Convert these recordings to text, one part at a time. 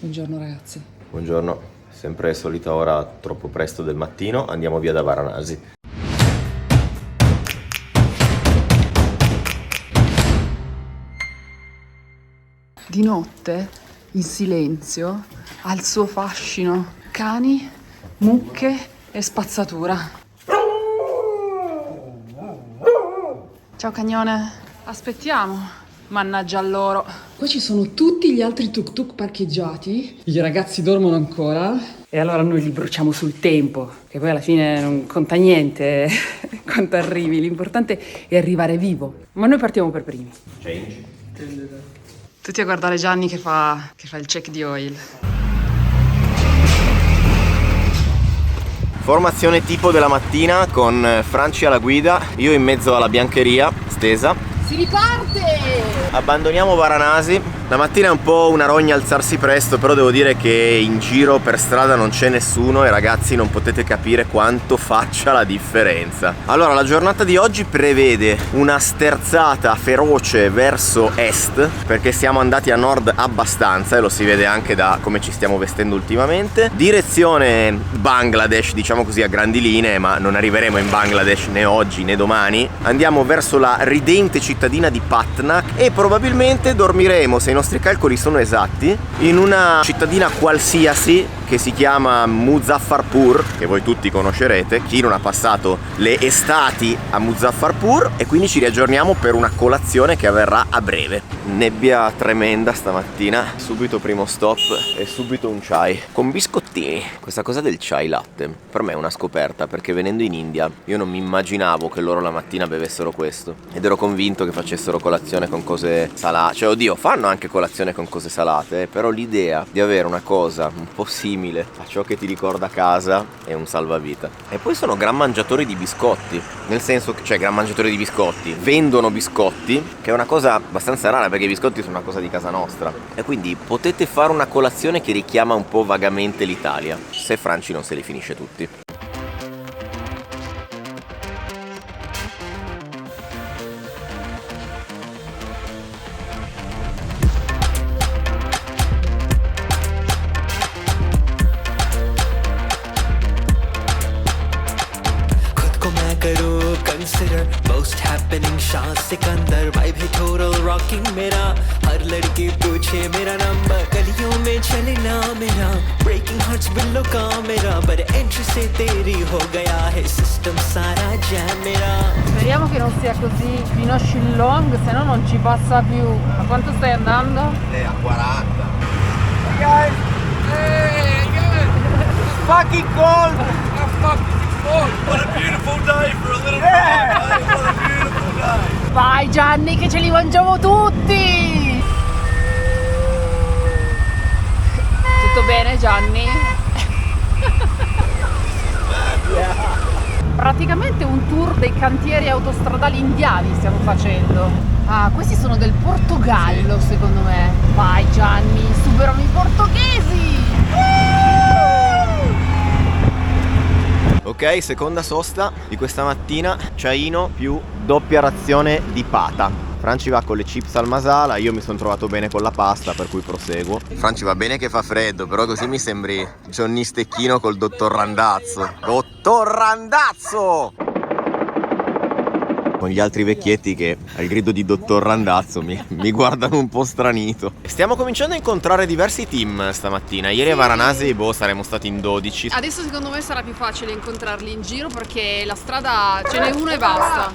Buongiorno ragazzi. Buongiorno, sempre solita ora troppo presto del mattino, andiamo via da Varanasi. Di notte, in silenzio, ha il suo fascino. Cani, mucche e spazzatura. Ciao cagnone. Aspettiamo. Mannaggia a loro. Qua ci sono tutti gli altri tuk tuk parcheggiati. I ragazzi dormono ancora. E allora noi li bruciamo sul tempo, che poi alla fine non conta niente quanto arrivi. L'importante è arrivare vivo. Ma noi partiamo per primi. Change. Tutti a guardare Gianni che fa il check di oil. Formazione tipo della mattina con Franci alla guida, io in mezzo alla biancheria stesa. Si riparte! Abbandoniamo Varanasi. La mattina è un po' una rogna alzarsi presto, però devo dire che in giro per strada non c'è nessuno e ragazzi non potete capire quanto faccia la differenza. Allora, la giornata di oggi prevede una sterzata feroce verso est, perché siamo andati a nord abbastanza e lo si vede anche da come ci stiamo vestendo ultimamente. Direzione Bangladesh, diciamo così a grandi linee, ma non arriveremo in Bangladesh né oggi né domani. Andiamo verso la ridente cittadina di Patna e probabilmente dormiremo, se i nostri calcoli sono esatti, in una cittadina qualsiasi che si chiama Muzaffarpur, che voi tutti conoscerete, chi non ha passato le estati a Muzaffarpur, e quindi ci riaggiorniamo per una colazione che avverrà a breve. Nebbia tremenda stamattina, subito primo stop e subito un chai con biscottini. Questa cosa del chai latte per me è una scoperta, perché venendo in India io non mi immaginavo che loro la mattina bevessero questo ed ero convinto che facessero colazione con cose salate, cioè oddio, fanno anche colazione con cose salate, però l'idea di avere una cosa un po' simile a ciò che ti ricorda casa è un salvavita. E poi sono gran mangiatori di biscotti, nel senso che, cioè gran mangiatori di biscotti, vendono biscotti, che è una cosa abbastanza rara perché i biscotti sono una cosa di casa nostra, e quindi potete fare una colazione che richiama un po' vagamente l'Italia, se Franci non se li finisce tutti. Consider most happening Shah Sikandar vibe है total rocking मेरा हर लड़की पूछे मेरा नंबर गलियों में चले ना मेरा ब्रेकिंग हार्ट्स बिल्लो का मेरा पर एंट्री से तेरी हो गया है सिस्टम सारा जैम मेरा. Speriamo che non sia così fino a Shillong, se no non ci passa più. A quanto stai andando? A 40. Guys, hey guys, it's fucking cold. What a beautiful day for a little drive. What a beautiful day. Vai Gianni che ce li mangiamo tutti! Tutto bene Gianni? Praticamente un tour dei cantieri autostradali indiani stiamo facendo. Ah, questi sono del Portogallo secondo me. Vai Gianni, superano i portoghesi! Ok, seconda sosta di questa mattina, ciaino più doppia razione di pata. Franci va con le chips al masala, io mi sono trovato bene con la pasta, per cui proseguo. Franci, va bene che fa freddo, però così mi sembri Johnny Stecchino col dottor Randazzo. Dottor Randazzo! Con gli altri vecchietti che al grido di dottor Randazzo mi guardano un po' stranito. Stiamo cominciando a incontrare diversi team stamattina. Ieri a Varanasi saremmo stati in 12. Adesso secondo me sarà più facile incontrarli in giro perché la strada ce n'è uno e basta.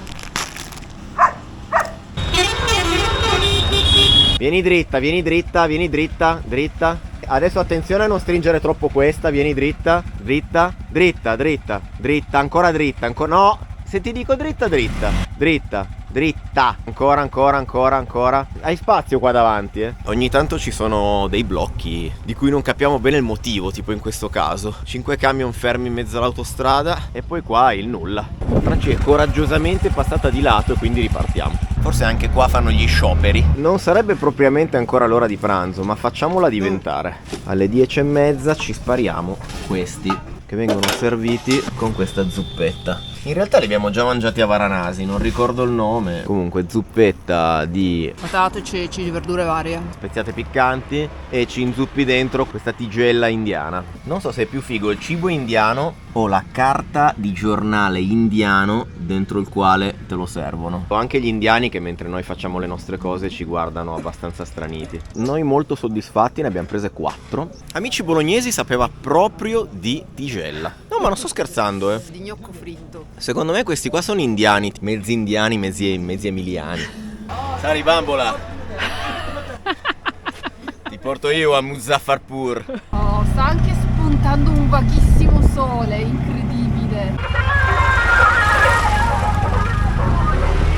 Vieni dritta, vieni dritta, vieni dritta, dritta. Adesso attenzione a non stringere troppo questa, vieni dritta, dritta, dritta, dritta, dritta, ancora dritta, ancora no. Se ti dico dritta, dritta, dritta, dritta, ancora, ancora, ancora, ancora. Hai spazio qua davanti, eh? Ogni tanto ci sono dei blocchi di cui non capiamo bene il motivo, tipo in questo caso. 5 camion fermi in mezzo all'autostrada e poi qua il nulla. Franci è coraggiosamente passata di lato e quindi ripartiamo. Forse anche qua fanno gli scioperi. Non sarebbe propriamente ancora l'ora di pranzo, ma facciamola diventare. Alle 10:30 ci spariamo questi che vengono serviti con questa zuppetta. In realtà li abbiamo già mangiati a Varanasi, non ricordo il nome. Comunque zuppetta di Patate, ceci, verdure varie. speziate piccanti e ci inzuppi dentro questa tigella indiana. Non so se è più figo il cibo indiano o la carta di giornale indiano dentro il quale te lo servono. O anche gli indiani che mentre noi facciamo le nostre cose ci guardano abbastanza straniti. Noi molto soddisfatti, ne abbiamo prese 4. Amici bolognesi sapeva proprio di tigella. No, ma non sto scherzando, Di gnocco fritto. Secondo me questi qua sono indiani, mezzi emiliani. Sari bambola. Ti porto io a Muzaffarpur. Oh, sta anche spuntando un vaghissimo sole, incredibile.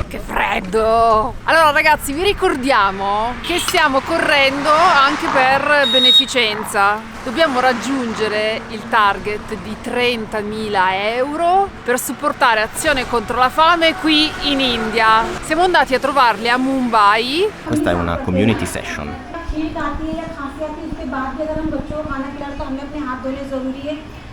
Che freddo! Allora ragazzi, vi ricordiamo che stiamo correndo anche per beneficenza. Dobbiamo raggiungere il target di 30.000 euro per supportare azione contro la fame qui in India. Siamo andati a trovarli a Mumbai. Questa è una community session.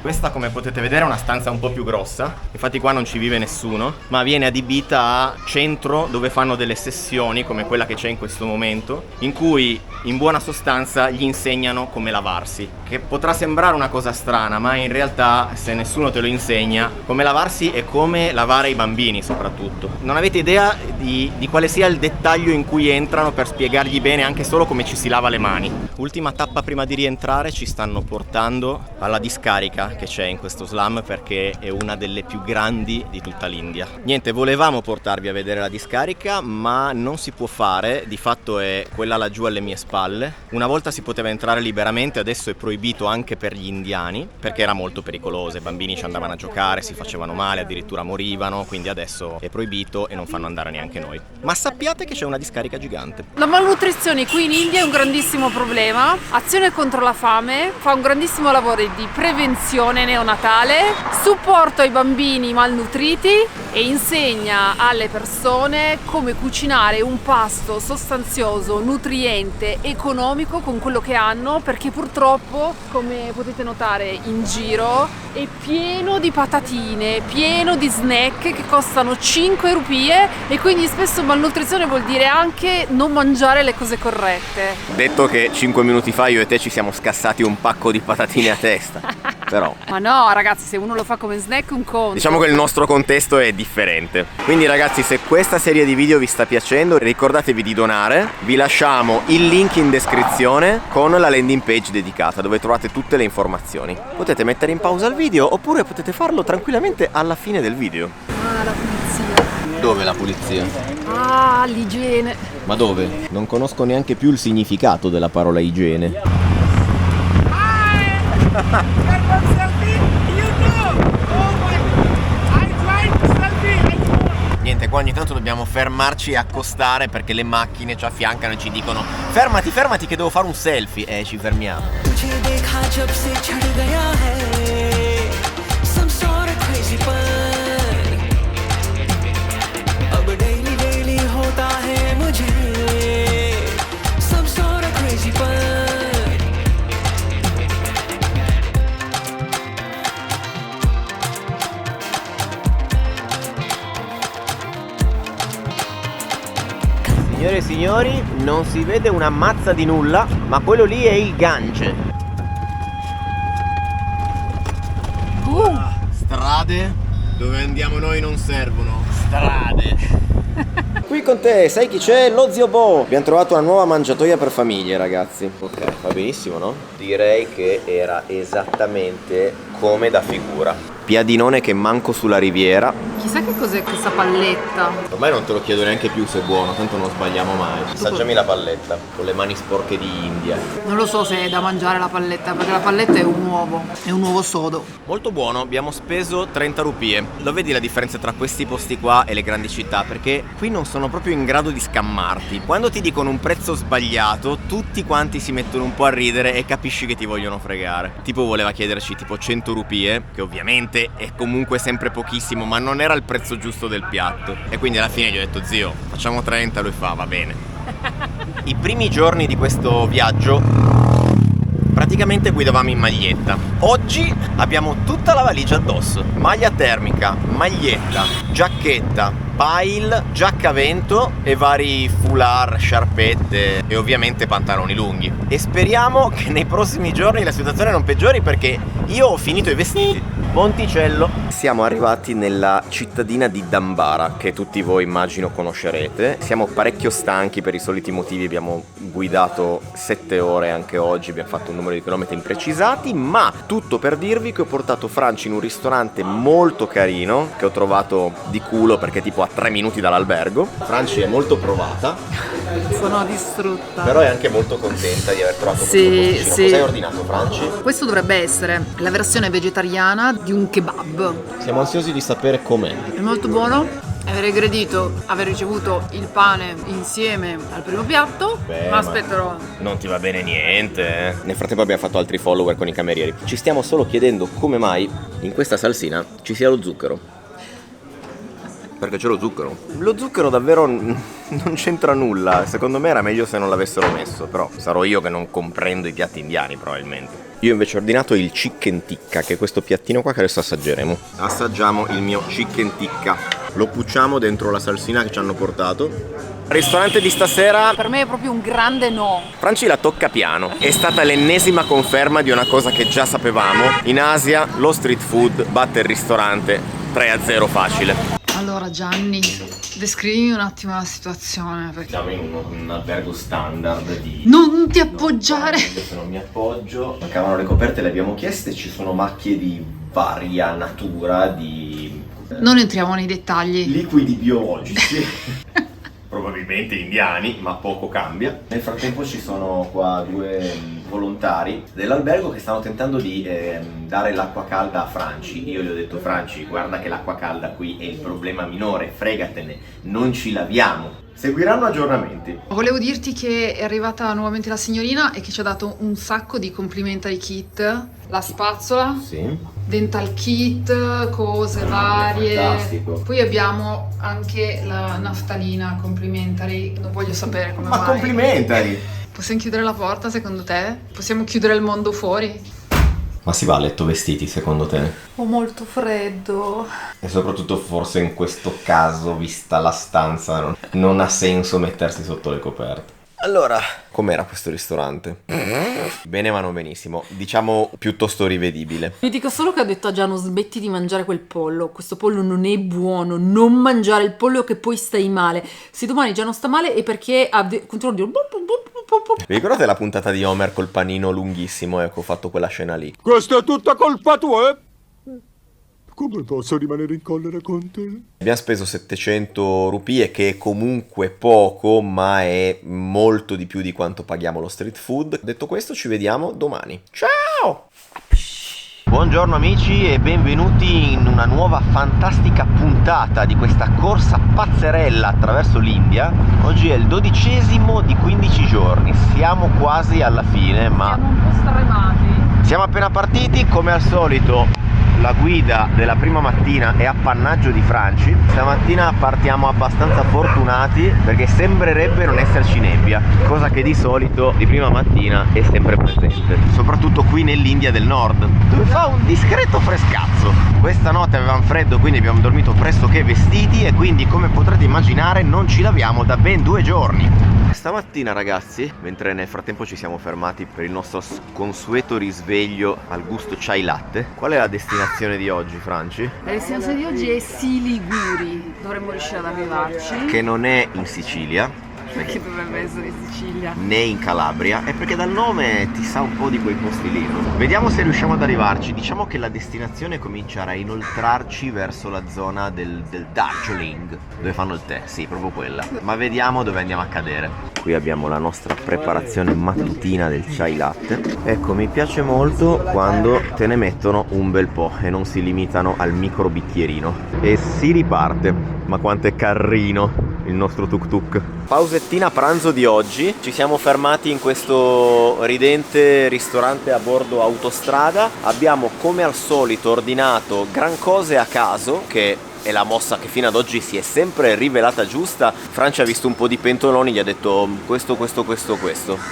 Questa, come potete vedere, è una stanza un po' più grossa. Infatti qua non ci vive nessuno, ma viene adibita a centro dove fanno delle sessioni come quella che c'è in questo momento, in cui in buona sostanza gli insegnano come lavarsi. Che potrà sembrare una cosa strana, ma in realtà se nessuno te lo insegna, come lavarsi e come lavare i bambini soprattutto. Non avete idea di quale sia il dettaglio in cui entrano per spiegargli bene anche solo come ci si lava le mani. Ultima tappa prima di rientrare, ci stanno portando alla discarica che c'è in questo slum perché è una delle più grandi di tutta l'India. Niente, volevamo portarvi a vedere la discarica, ma non si può fare, di fatto è quella laggiù alle mie spalle. Una volta si poteva entrare liberamente, adesso è proibito anche per gli indiani perché era molto pericoloso, i bambini ci andavano a giocare, si facevano male, addirittura morivano, quindi adesso è proibito e non fanno andare neanche noi. Ma sappiate che c'è una discarica gigante. La malnutrizione qui in India è un grandissimo problema. Azione contro la fame fa un grandissimo lavoro di prevenzione neonatale, supporto ai bambini malnutriti e insegna alle persone come cucinare un pasto sostanzioso, nutriente, economico con quello che hanno, perché purtroppo, come potete notare in giro, è pieno di patatine, pieno di snack che costano 5 rupie e quindi spesso malnutrizione vuol dire anche non mangiare le cose corrette. Detto che 5 minuti fa io e te ci siamo scassati un pacco di patatine a testa, però Ma no ragazzi, se uno lo fa come snack un conto. diciamo che il nostro contesto è differente. Quindi ragazzi, se questa serie di video vi sta piacendo, ricordatevi di donare. Vi lasciamo il link in descrizione con la landing page dedicata dove trovate tutte le informazioni. Potete mettere in pausa il video oppure potete farlo tranquillamente alla fine del video. Ah, la pulizia. Dove la pulizia? Ah, l'igiene. Ma dove? Non conosco neanche più il significato della parola igiene. Niente, qua ogni tanto dobbiamo fermarci e accostare perché le macchine ci affiancano e ci dicono fermati, fermati che devo fare un selfie, e ci fermiamo. तुझे देखा जब से चढ़ गया है some sort of crazy fun अब daily daily होता है मुझे some sort of crazy fun Signore e signori, non si vede una mazza di nulla, ma quello lì è il Gange. Strade dove andiamo noi non servono. Strade. Qui con te, sai chi c'è? Lo zio Bo. Abbiamo trovato una nuova mangiatoia per famiglie, ragazzi. Ok, va benissimo, no? Direi che era esattamente come da figura. Piadinone che manco sulla riviera. Chissà che cos'è questa palletta. Ormai non te lo chiedo neanche più se è buono, tanto non sbagliamo mai. Assaggiami la palletta, con le mani sporche di India. Non lo so se è da mangiare la palletta, perché la palletta è un uovo sodo. Molto buono, abbiamo speso 30 rupie. Lo vedi la differenza tra questi posti qua e le grandi città? Perché qui non sono proprio in grado di scammarti. Quando ti dicono un prezzo sbagliato, tutti quanti si mettono un po' a ridere e capisci che ti vogliono fregare. Tipo voleva chiederci tipo 100 rupie, che ovviamente è comunque sempre pochissimo, ma non era il prezzo giusto del piatto. E quindi alla fine gli ho detto zio, facciamo 30, lui fa va bene. I primi giorni di questo viaggio praticamente guidavamo in maglietta. Oggi abbiamo tutta la valigia addosso: maglia termica, maglietta, giacchetta, pile, giacca a vento e vari foulard, sciarpette e ovviamente pantaloni lunghi. E speriamo che nei prossimi giorni la situazione non peggiori, perché io ho finito i vestiti. Monticello. Siamo arrivati nella cittadina di Dambara, che tutti voi immagino conoscerete. Siamo parecchio stanchi per i soliti motivi, abbiamo guidato 7 ore anche oggi, abbiamo fatto un numero di chilometri imprecisati, ma tutto per dirvi che ho portato Franci in un ristorante molto carino, che ho trovato di culo perché tipo a 3 minuti dall'albergo. Franci è molto provata. Sono distrutta. Però è anche molto contenta di aver trovato questo Sì, posticino. sì. Cosa hai ordinato, Franci? Questo dovrebbe essere la versione vegetariana di un kebab. Siamo ansiosi di sapere com'è. È molto buono. Avrei gradito aver ricevuto il pane insieme al primo piatto, ma aspetterò. Non ti va bene niente. Nel frattempo abbiamo fatto altri follower con i camerieri. Ci stiamo solo chiedendo come mai in questa salsina ci sia lo zucchero. Perché c'è lo zucchero. Lo zucchero davvero non c'entra nulla. Secondo me era meglio se non l'avessero messo. Però sarò io che non comprendo i piatti indiani probabilmente. Io invece ho ordinato il chicken tikka, che è questo piattino qua che adesso assaggeremo. Assaggiamo il mio chicken tikka. Lo pucciamo dentro la salsina che ci hanno portato. Ristorante di stasera. Per me è proprio un grande no. Franci la tocca piano. È stata l'ennesima conferma di una cosa che già sapevamo. In Asia lo street food batte il ristorante 3-0 facile. Allora Gianni, descrivimi un attimo la situazione. Perché... Siamo in un albergo standard di... Non ti appoggiare! Se non mi appoggio. Mancavano le coperte, le abbiamo chieste. Ci sono macchie di varia natura, di... Non entriamo nei dettagli. liquidi biologici. Probabilmente indiani, ma poco cambia. Nel frattempo ci sono qua 2 volontari dell'albergo che stanno tentando di dare l'acqua calda a Franci. Io gli ho detto: Franci, guarda che l'acqua calda qui è il problema minore, fregatene, non ci laviamo. Seguiranno aggiornamenti. Volevo dirti che è arrivata nuovamente la signorina e che ci ha dato un sacco di complimentary kit. La spazzola, Sì. dental kit, cose varie. Fantastico. Poi abbiamo anche la naftalina complimentary. Non voglio sapere come Ma mai. complimentari! Possiamo chiudere la porta secondo te? Possiamo chiudere il mondo fuori? Ma si va a letto vestiti secondo te? Ho molto freddo. E soprattutto forse in questo caso, vista la stanza, non ha senso mettersi sotto le coperte. Allora, com'era questo ristorante? Bene ma non benissimo, diciamo piuttosto rivedibile. Vi dico solo che ho detto a Giano: smetti di mangiare quel pollo, questo pollo non è buono, non mangiare il pollo che poi stai male. Se domani Giano sta male è perché continua a dire... Vi ricordate la puntata di Homer col panino lunghissimo? Ecco, ho fatto quella scena lì. Questa è tutta colpa tua, Come posso rimanere in collera con te? Abbiamo speso 700 rupie, che è comunque poco, ma è molto di più di quanto paghiamo lo street food. Detto questo, ci vediamo domani. Ciao! Buongiorno amici e benvenuti in una nuova fantastica puntata di questa corsa pazzerella attraverso l'India. Oggi è il 12° di 15 giorni, siamo quasi alla fine, ma Siamo un po' stremati. siamo appena partiti. Come al solito la guida della prima mattina è appannaggio di Franci. Stamattina partiamo abbastanza fortunati perché sembrerebbe non esserci nebbia, cosa che di solito di prima mattina è sempre presente, soprattutto qui nell'India del Nord, dove fa un discreto frescazzo. Questa notte avevamo freddo, quindi abbiamo dormito pressoché vestiti e quindi, come potrete immaginare, non ci laviamo da ben 2 giorni. Stamattina ragazzi, mentre nel frattempo ci siamo fermati per il nostro consueto risveglio al gusto chai latte, qual è la destinazione di oggi, Franci? La destinazione di oggi è Siliguri. Dovremmo riuscire ad arrivarci. Che non è in Sicilia, Perché dovrebbe essere in Sicilia. né in Calabria, è perché dal nome ti sa un po' di quei posti lì. Vediamo se riusciamo ad arrivarci. Diciamo che la destinazione comincerà a inoltrarci verso la zona del Darjeeling, dove fanno il tè, sì, proprio quella. Ma vediamo dove andiamo a cadere. Qui abbiamo la nostra preparazione mattutina del chai latte. Ecco, mi piace molto quando te ne mettono un bel po' e non si limitano al micro bicchierino. E si riparte. Ma quanto è carrino il nostro tuk tuk. Pausettina pranzo di oggi. Ci siamo fermati in questo ridente ristorante a bordo autostrada. Abbiamo come al solito ordinato gran cose a caso, che è la mossa che fino ad oggi si è sempre rivelata giusta. Francia ha visto un po' di pentoloni, gli ha detto questo.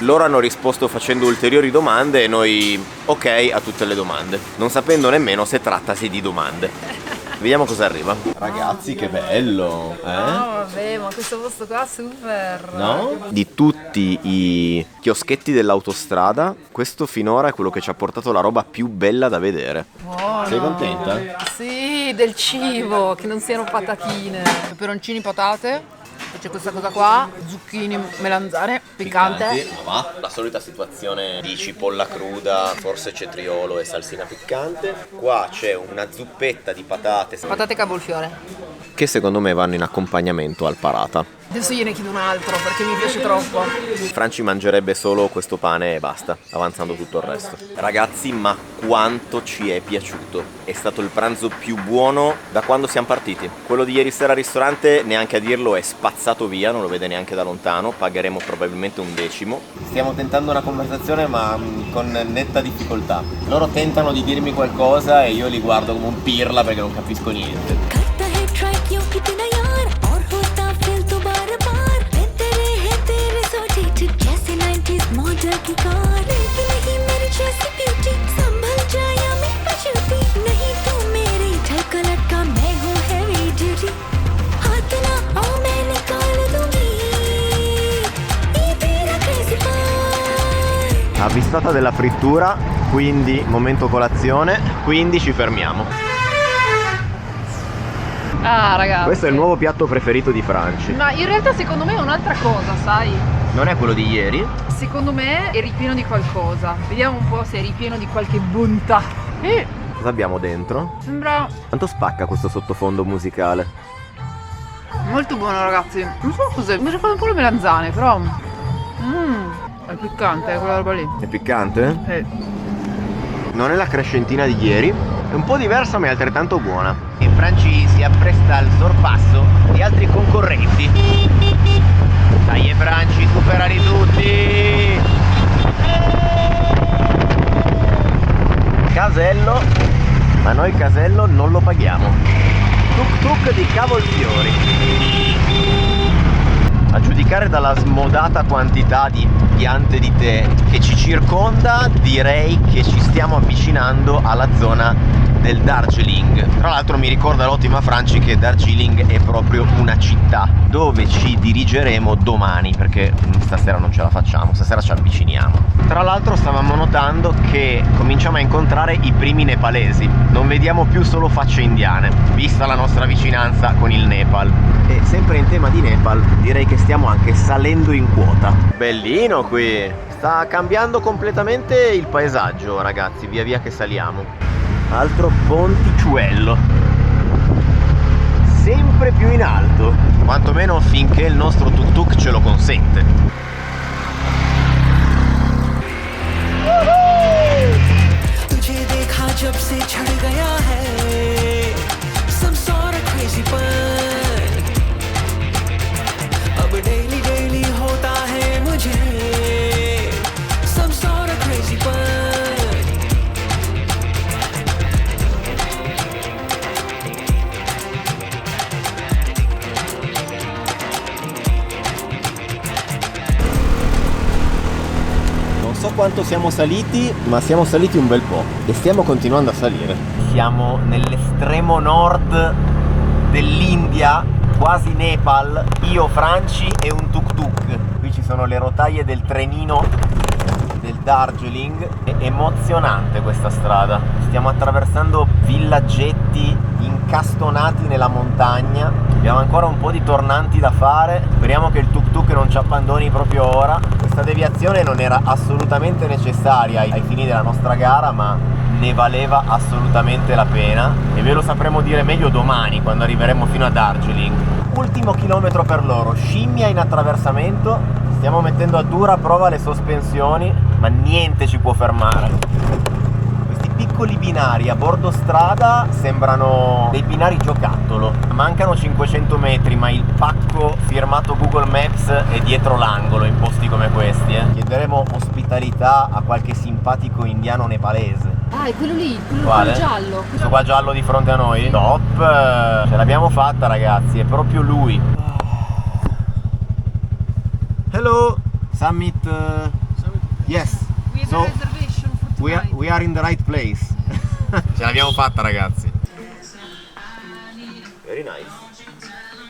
Loro hanno risposto facendo ulteriori domande e noi ok a tutte le domande, non sapendo nemmeno se trattasi di domande. Vediamo cosa arriva. Ragazzi, che bello, eh? No, vabbè, ma questo posto qua super. No? Di tutti i chioschetti dell'autostrada, questo finora è quello che ci ha portato la roba più bella da vedere. Buono. Sei contenta? Sì, del cibo, che non siano patatine. Peperoncini, patate. C'è questa cosa qua, zucchini, melanzane, piccante. Ma va, la solita situazione di cipolla cruda, forse cetriolo e salsina piccante. Qua c'è una zuppetta di patate. Patate cavolfiore. Che secondo me vanno in accompagnamento al parata. Adesso gliene chiedo un altro perché mi piace troppo. Franci mangerebbe solo questo pane e basta, avanzando tutto il resto. Ragazzi, ma quanto ci è piaciuto! È stato il pranzo più buono da quando siamo partiti. Quello di ieri sera al ristorante, neanche a dirlo, è spazzato via, non lo vede neanche da lontano, pagheremo probabilmente un decimo. Stiamo tentando una conversazione ma con netta difficoltà. Loro tentano di dirmi qualcosa e io li guardo come un pirla perché non capisco niente. करता है ट्राई क्यों कितना यार और होता फिर दोबारा बार रहते रहे तेरे सोचे जैसे 90s मॉडल की कार लेकिन नहीं मेरी जैसी ब्यूटी संभल जाया मैं पछूती नहीं तू मेरी ठकलट का मैं हूँ हैवी ड्यूटी हाथ ना आओ मैं निकाल दूंगी ये तेरा crazy part Avvistata della frittura, quindi momento colazione, quindi ci fermiamo. Ah, ragazzi. Questo è il nuovo piatto preferito di Franci. Ma in realtà secondo me è un'altra cosa, sai? Non è quello di ieri? Secondo me è ripieno di qualcosa. Vediamo un po' se è ripieno di qualche bontà. Cosa abbiamo dentro? Sembra Quanto spacca questo sottofondo musicale? molto buono, ragazzi. Non so cos'è, mi ricorda un po' le melanzane, però è piccante, quella roba lì. È piccante? Non è la crescentina di ieri, è un po' diversa ma è altrettanto buona. E Franci si appresta al sorpasso di altri concorrenti. Dai Franci, superali tutti! Casello, ma noi il casello non lo paghiamo. Tuk tuk di cavolfiori. A giudicare dalla smodata quantità di piante di tè che ci circonda, direi che ci stiamo avvicinando alla zona del Darjeeling. Tra l'altro mi ricorda l'ottima Franci che Darjeeling è proprio una città dove ci dirigeremo domani, perché stasera non ce la facciamo, stasera ci avviciniamo. Tra l'altro stavamo notando che cominciamo a incontrare i primi nepalesi, non vediamo più solo facce indiane, vista la nostra vicinanza con il Nepal. E sempre in tema di Nepal, direi che stiamo anche salendo in quota. Bellino qui, sta cambiando completamente il paesaggio, ragazzi, via via che saliamo. Altro ponticciuello, sempre più in alto, quantomeno finché il nostro tuk tuk ce lo consente. तुझे देखा जब से छड़ गया है some sort of crazy fun अब daily daily होता है मुझे some sort of crazy fun Non so quanto siamo saliti, ma siamo saliti un bel po' e stiamo continuando a salire. Siamo nell'estremo nord dell'India, quasi Nepal, io, Franci e un tuk tuk. Qui ci sono le rotaie del trenino del Darjeeling. È emozionante questa strada. Stiamo attraversando villaggetti incastonati nella montagna. Abbiamo ancora un po' di tornanti da fare. Speriamo che il tuk tuk non ci abbandoni proprio ora. Questa deviazione non era assolutamente necessaria ai fini della nostra gara, ma ne valeva assolutamente la pena e ve lo sapremo dire meglio domani quando arriveremo fino a Darjeeling. Ultimo chilometro per loro, scimmia in attraversamento, stiamo mettendo a dura prova le sospensioni, ma niente ci può fermare. Questi piccoli binari a bordo strada sembrano dei binari giocattolo, mancano 500 metri ma il pacco firmato Google Maps è dietro l'angolo in posti come questi. Chiederemo ospitalità a qualche simpatico indiano nepalese. Ah, è quello lì, quello Quale? giallo. Questo qua giallo di fronte a noi? Top! Ce l'abbiamo fatta ragazzi, è proprio lui. Hello! Summit... Yes! So, we are in the right place. Ce l'abbiamo fatta ragazzi. Very nice.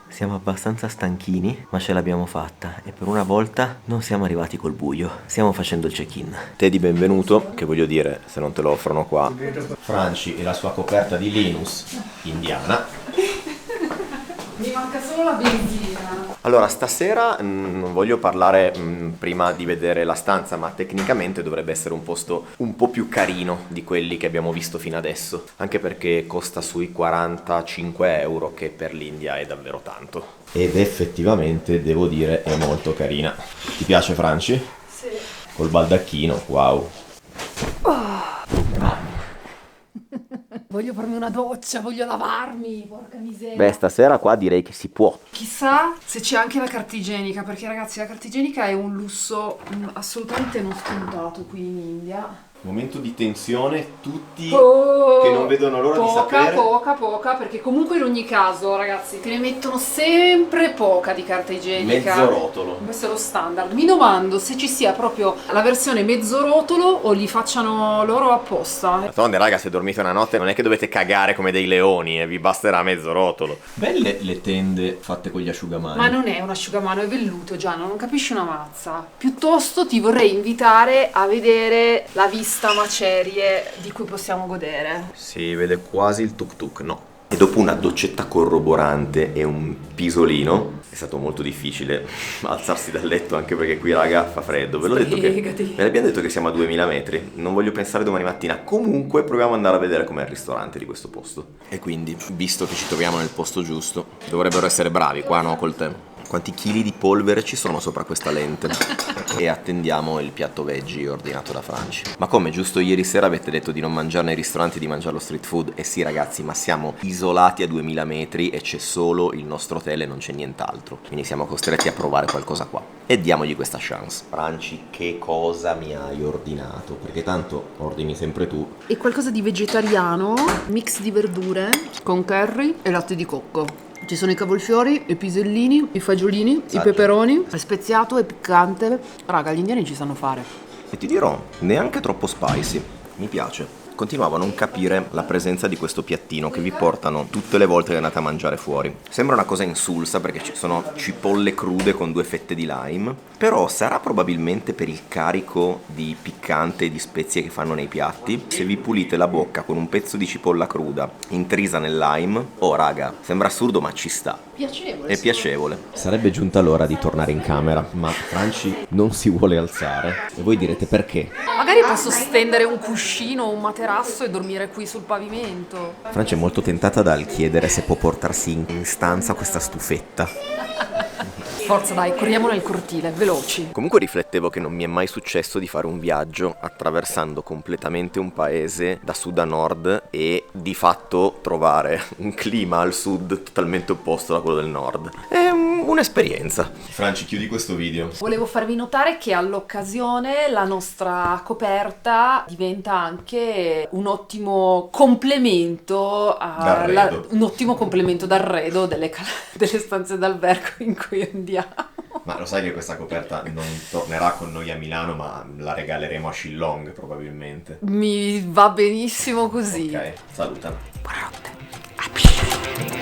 Siamo abbastanza stanchini, ma ce l'abbiamo fatta e per una volta non siamo arrivati col buio. Stiamo facendo il check-in. Teddy benvenuto, che voglio dire, se non te lo offrono qua. Franci e la sua coperta di Linus indiana. Mi manca solo la benzina. Allora, stasera non voglio parlare prima di vedere la stanza, ma tecnicamente dovrebbe essere un posto un po' più carino di quelli che abbiamo visto fino adesso, anche perché costa sui 45 euro, che per l'India è davvero tanto. Ed effettivamente, devo dire, è molto carina. Ti piace, Franci? Sì. Col baldacchino, wow. Voglio farmi una doccia, voglio lavarmi, porca miseria. Beh, stasera qua direi che si può. Chissà se c'è anche la carta igienica, perché ragazzi la carta igienica è un lusso assolutamente non scontato qui in India. Momento di tensione, tutti che non vedono l'ora di sapere. Poca, perché comunque in ogni caso, ragazzi, te ne mettono sempre poca di carta igienica. Mezzo rotolo. Questo è lo standard. Mi domando se ci sia proprio la versione mezzo rotolo o li facciano loro apposta. D'altronde, raga, se dormite una notte non è che dovete cagare come dei leoni e vi basterà mezzo rotolo. Belle le tende fatte con gli asciugamani. Ma non è un asciugamano, è velluto, Gianno, non capisci una mazza. Piuttosto ti vorrei invitare a vedere la vista macerie di cui possiamo godere. Si vede quasi il tuk tuk, no. E dopo una doccetta corroborante e un pisolino è stato molto difficile alzarsi dal letto, anche perché qui, raga, fa freddo. Ve l'abbiamo detto che siamo a 2000 metri. Non voglio pensare domani mattina. Comunque proviamo ad andare a vedere com'è il ristorante di questo posto. E quindi, visto che ci troviamo nel posto giusto, dovrebbero essere bravi qua, no, col tè. Quanti chili di polvere ci sono sopra questa lente? E attendiamo il piatto veggie ordinato da Franci. Ma come, giusto ieri sera avete detto di non mangiare nei ristoranti, di mangiare lo street food? E sì ragazzi, ma siamo isolati a 2000 metri e c'è solo il nostro hotel e non c'è nient'altro. Quindi siamo costretti a provare qualcosa qua. E diamogli questa chance. Franci, che cosa mi hai ordinato? Perché tanto ordini sempre tu. E qualcosa di vegetariano, mix di verdure con curry e latte di cocco. Ci sono i cavolfiori, i pisellini, i fagiolini, i peperoni, è speziato e piccante. Raga, gli indiani ci sanno fare. E ti dirò, neanche troppo spicy. Mi piace. Continuavo a non capire la presenza di questo piattino che vi portano tutte le volte che andate a mangiare fuori. Sembra una cosa insulsa perché ci sono cipolle crude con 2 fette di lime, però sarà probabilmente per il carico di piccante e di spezie che fanno nei piatti. Se vi pulite la bocca con un pezzo di cipolla cruda intrisa nel lime, oh raga, sembra assurdo ma ci sta. Piacevole. È piacevole. Sarebbe giunta l'ora di tornare in camera, ma Franci non si vuole alzare. E voi direte perché? Magari posso stendere un cuscino o un materasso e dormire qui sul pavimento. Francia è molto tentata dal chiedere se può portarsi in stanza questa stufetta. Forza dai, corriamo nel cortile, veloci. Comunque riflettevo che non mi è mai successo di fare un viaggio attraversando completamente un paese da sud a nord e di fatto trovare un clima al sud totalmente opposto da quello del nord. È un'esperienza. Franci, chiudi questo video. Volevo farvi notare che all'occasione la nostra coperta diventa anche un ottimo complemento d'arredo delle stanze d'albergo in cui andiamo. Ma lo sai che questa coperta non tornerà con noi a Milano, ma la regaleremo a Shillong probabilmente. Mi va benissimo così. Ok, saluta. Buonanotte.